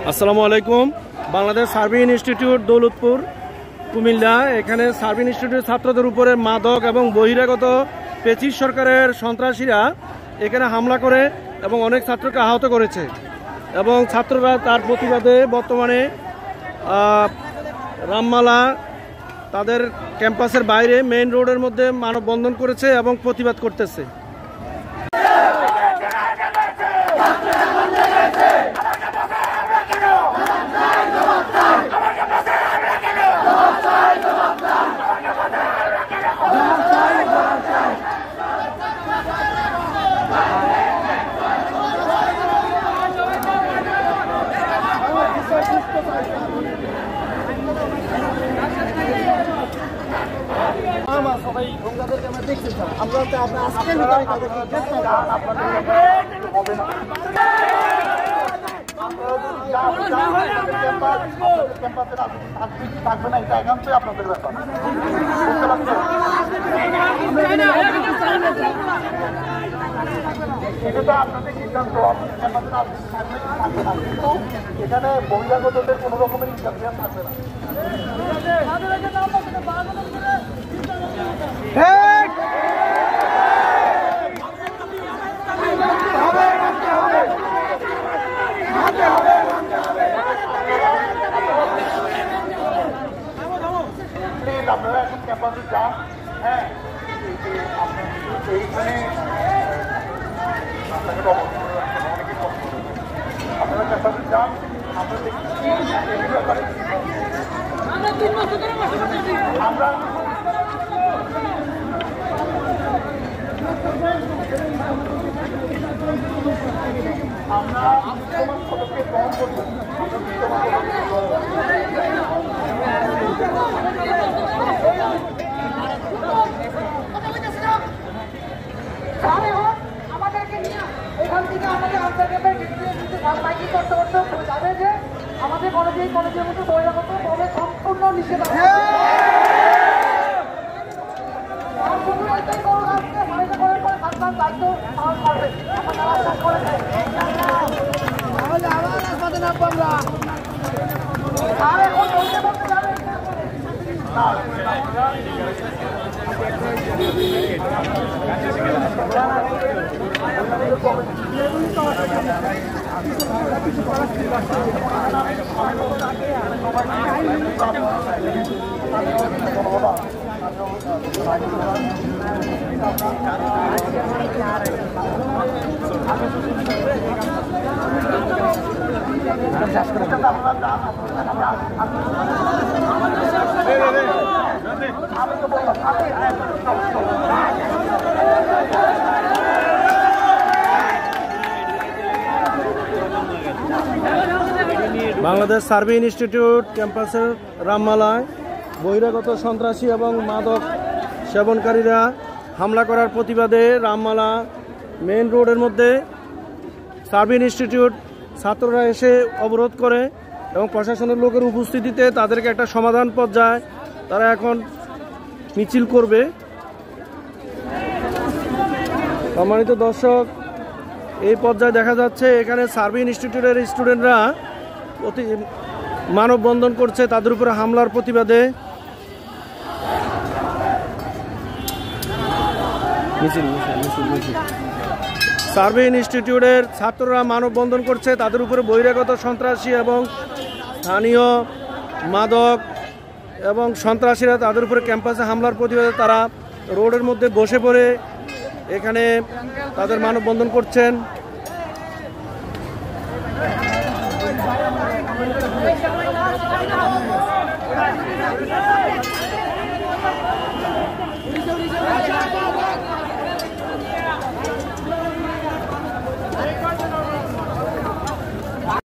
আসসালামু আলাইকুম। Bangladesh serving institute Daulatpur Comilla, এখানে সার্ভিং ইনস্টিটিউট ছাত্রদের উপরে মাদক এবং বহিরাগত পেচিশ সরকারের সন্ত্রাসীরা এখানে হামলা করে এবং অনেক ছাত্রকে আহত করেছে এবং ছাত্ররা তার প্রতিবাদে বর্তমানে রামমালা তাদের ক্যাম্পাসের বাইরে মেইন রোডের মধ্যে মানববন্ধন করেছে এবং প্রতিবাদ করতেছে। আপনাদের সিদ্ধান্ত এখানে বহিরাগতদের কোন রকমের ইন্টারফেয়ার থাকবে না। আপনারা এখন ক্যাম্পাসে যান, হ্যাঁ এইখানে আপনারা ক্যাম্পাসে যান, আমরা পদক্ষেপ গ্রহণ করবো। আমাদেরকে নিয়ে এখান থেকে আমাদের আন্তর্জাতিক করতে করতে যাবে যে আমাদের কলেজের মধ্যে বহিরাগত প্রবেশ সম্পূর্ণ নিষেধ আছে। বাংলাদেশ সার্ভিং ইনস্টিটিউট ক্যাম্পাসের রামমালায় বহিরাগত সন্ত্রাসী এবং মাদক সেবনকারীরা হামলা করার প্রতিবাদে রামমালা মেইন রোডের মধ্যে সার্ভিং ইনস্টিটিউট ছাত্ররা এসে অবরোধ করে এবং প্রশাসনের লোকের উপস্থিতিতে তাদেরকে একটা সমাধান পর্যায়ে তারা এখন মিছিল করবে। সম্মানিত দর্শক, এই পর্যায়ে দেখা যাচ্ছে এখানে সার্ভিং ইনস্টিটিউটের স্টুডেন্টরা মানববন্ধন করছে তাদের উপরে হামলার প্রতিবাদে। সার্ভিং ইনস্টিটিউটের ছাত্ররা মানববন্ধন করছে তাদের উপরে বহিরাগত সন্ত্রাসী এবং স্থানীয় মাদক এবং সন্ত্রাসীরা তাদের উপরে ক্যাম্পাসে হামলার প্রতিবাদে তারা রোডের মধ্যে বসে পড়ে এখানে তাদের মানববন্ধন করছেন।